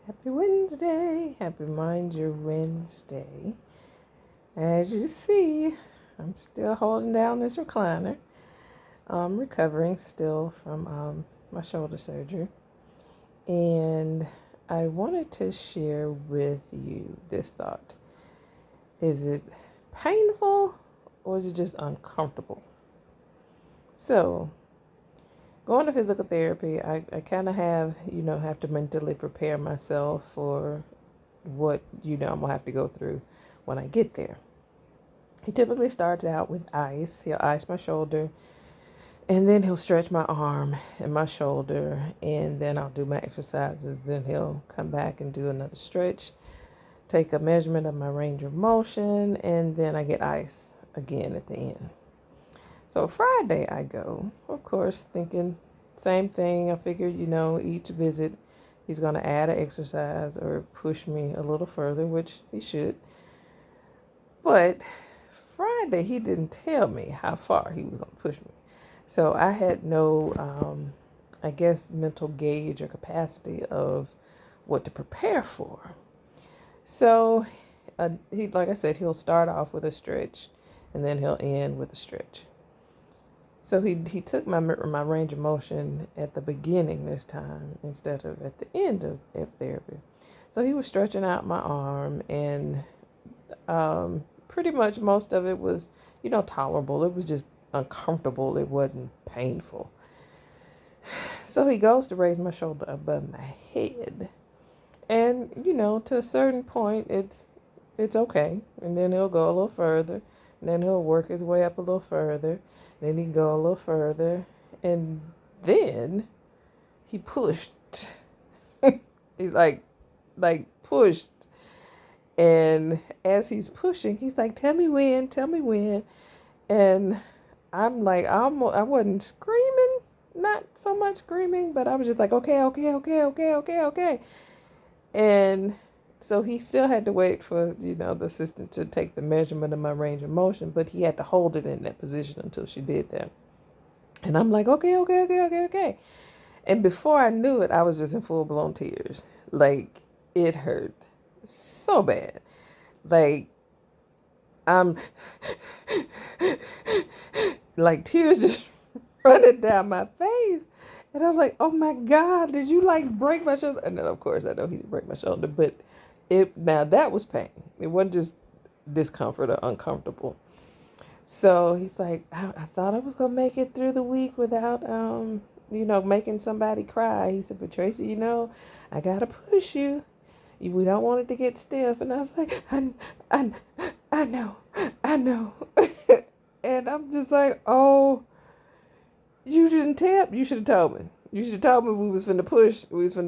Happy Wednesday. Happy Mind Your Wednesday. As you see, I'm still holding down this recliner. I'm recovering still from my shoulder surgery. And I wanted to share with you this thought. Is it painful or is it just uncomfortable? So, going to physical therapy, I kind of have to mentally prepare myself for what, I'm going to have to go through when I get there. He typically starts out with ice. He'll ice my shoulder, and then he'll stretch my arm and my shoulder, and then I'll do my exercises. Then he'll come back and do another stretch, take a measurement of my range of motion, and then I get ice again at the end. So Friday I go, of course, thinking same thing. I figured, each visit he's going to add an exercise or push me a little further, which he should. But Friday he didn't tell me how far he was going to push me. So I had no, mental gauge or capacity of what to prepare for. So like I said, he'll start off with a stretch and then he'll end with a stretch. So he took my range of motion at the beginning this time instead of at the end of therapy. So he was stretching out my arm, and pretty much most of it was, tolerable. It was just uncomfortable. It wasn't painful. So he goes to raise my shoulder above my head, and to a certain point, it's okay. And then he'll go a little further, and then he'll work his way up a little further. Then he go a little further, and then he pushed. He like pushed, and as he's pushing, he's like, "Tell me when," and I'm like, I wasn't screaming, not so much screaming, but I was just like, okay, and so he still had to wait for, the assistant to take the measurement of my range of motion, but he had to hold it in that position until she did that. And I'm like, okay. And before I knew it, I was just in full blown tears. Like, it hurt so bad. Like, I'm like tears just running down my face. And I'm like, oh my God, did you break my shoulder? And then, of course, I know he didn't break my shoulder, but now that was pain. It wasn't just discomfort or uncomfortable. So he's like, I thought I was gonna make it through the week without making somebody cry. He said, but Tracy, I gotta push you. We don't want it to get stiff. And I was like, I know. And I'm just like, oh, you didn't tell. You should have told me. You should have told me we was finna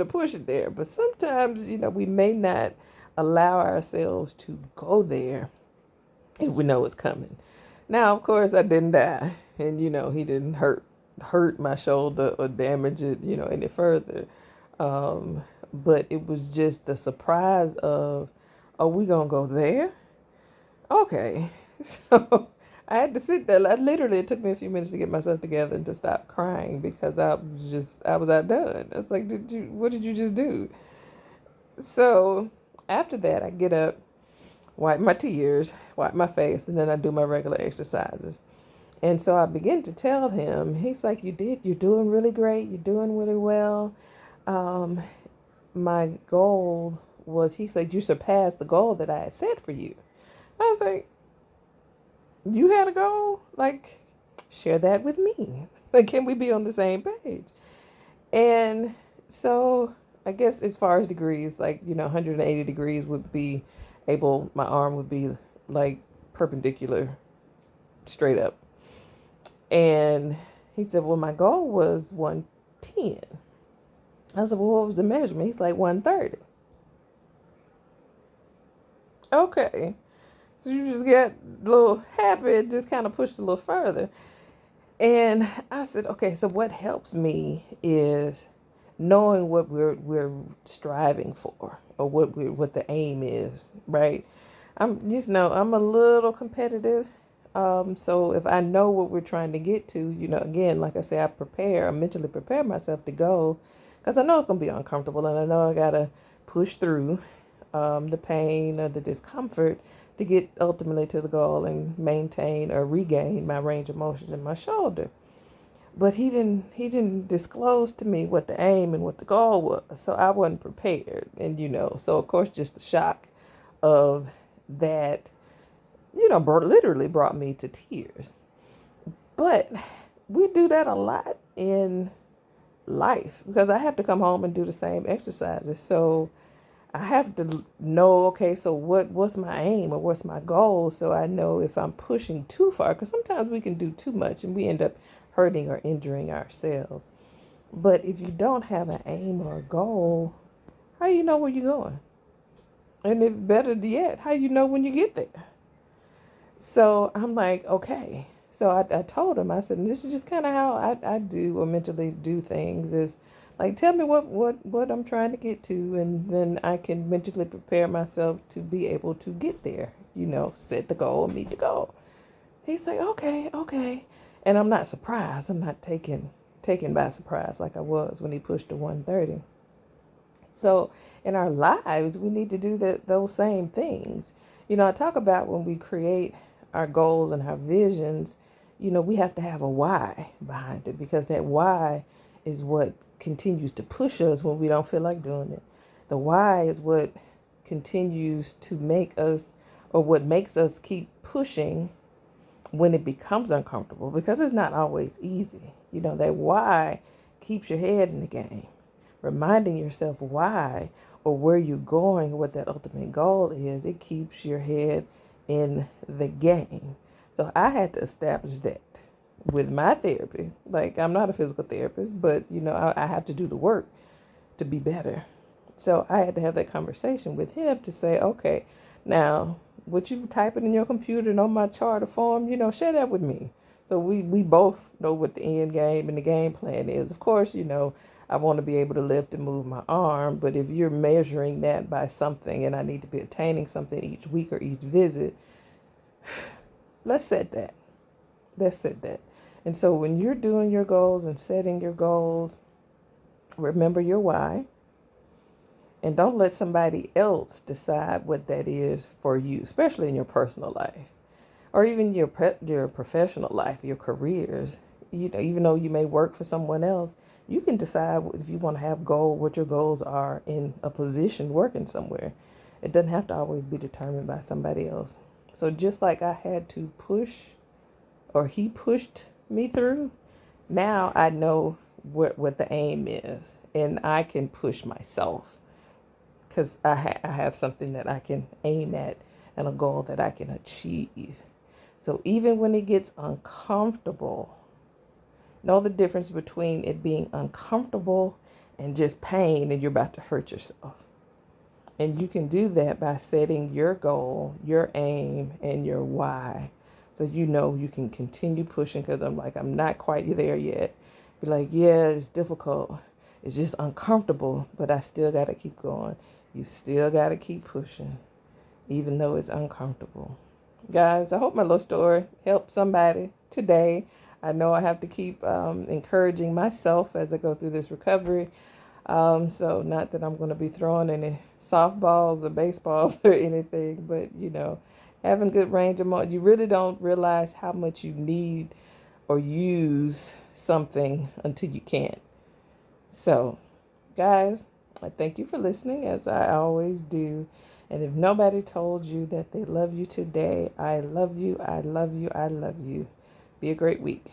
push it there. But sometimes, we may not allow ourselves to go there if we know it's coming. Now, of course, I didn't die, and he didn't hurt my shoulder or damage it, any further. But it was just the surprise of, are we gonna go there? Okay, so I had to sit there. Literally, it took me a few minutes to get myself together and to stop crying because I was outdone. I was like, what did you just do? So after that, I get up, wipe my tears, wipe my face, and then I do my regular exercises. And so I begin to tell him, he's like, you're doing really great. You're doing really well. Um, my goal was, he said, you surpassed the goal that I had set for you. I was like, you had a goal? Like, share that with me. Like, can we be on the same page? And so I guess as far as degrees, 180 degrees would be my arm would be like perpendicular, straight up. And he said, well, my goal was 110. I said, well, what was the measurement? He's like 130. Okay. So you just got a little happy, just kind of pushed a little further. And I said, okay, so what helps me is knowing what we're striving for, or what the aim is, right? I'm a little competitive. So if I know what we're trying to get to, again, like I say, I mentally prepare myself to go, because I know it's gonna be uncomfortable, and I know I gotta push through the pain or the discomfort to get ultimately to the goal and maintain or regain my range of motion in my shoulder. But he didn't disclose to me what the aim and what the goal was, so I wasn't prepared. And so of course just the shock of that, literally brought me to tears. But we do that a lot in life because I have to come home and do the same exercises. So I have to know, okay, so what's my aim or what's my goal, so I know if I'm pushing too far, because sometimes we can do too much and we end up hurting or injuring ourselves. But if you don't have an aim or a goal, how do you know where you're going? And if better yet, how do you know when you get there? So I'm like, okay. So I told him, I said, this is just kind of how I do or mentally do things, is like, tell me what I'm trying to get to, and then I can mentally prepare myself to be able to get there, set the goal, meet the goal. He's like, okay, okay. And I'm not surprised. I'm not taken by surprise like I was when he pushed to 130. So in our lives, we need to do those same things. I talk about when we create our goals and our visions, we have to have a why behind it, because that why is what continues to push us when we don't feel like doing it. The why is what continues to make us, or what makes us keep pushing when it becomes uncomfortable, because it's not always easy. That why keeps your head in the game, reminding yourself why or where you're going, what that ultimate goal is. It keeps your head in the game. So I had to establish that with my therapy. Like, I'm not a physical therapist, but I have to do the work to be better. So I had to have that conversation with him to say, okay, now what you typing in your computer and on my chart or form, share that with me. So we both know what the end game and the game plan is. Of course, I want to be able to lift and move my arm, but if you're measuring that by something and I need to be attaining something each week or each visit, let's set that. Let's set that. And so when you're doing your goals and setting your goals, remember your why. And don't let somebody else decide what that is for you, especially in your personal life or even your professional life, your careers. Even though you may work for someone else, you can decide if you want to have what your goals are in a position working somewhere. It doesn't have to always be determined by somebody else. So just like I had to push, or he pushed me through, now I know what the aim is, and I can push myself because I have something that I can aim at and a goal that I can achieve. So even when it gets uncomfortable, know the difference between it being uncomfortable and just pain and you're about to hurt yourself. And you can do that by setting your goal, your aim, and your why. So you can continue pushing, because I'm not quite there yet. Be like, yeah, it's difficult. It's just uncomfortable, but I still got to keep going. You still got to keep pushing, even though it's uncomfortable. Guys, I hope my little story helped somebody today. I know I have to keep encouraging myself as I go through this recovery. So not that I'm going to be throwing any softballs or baseballs or anything, but having good range of motion. You really don't realize how much you need or use something until you can't. So, guys, I thank you for listening, as I always do. And if nobody told you that they love you today, I love you, I love you, I love you. Be a great week.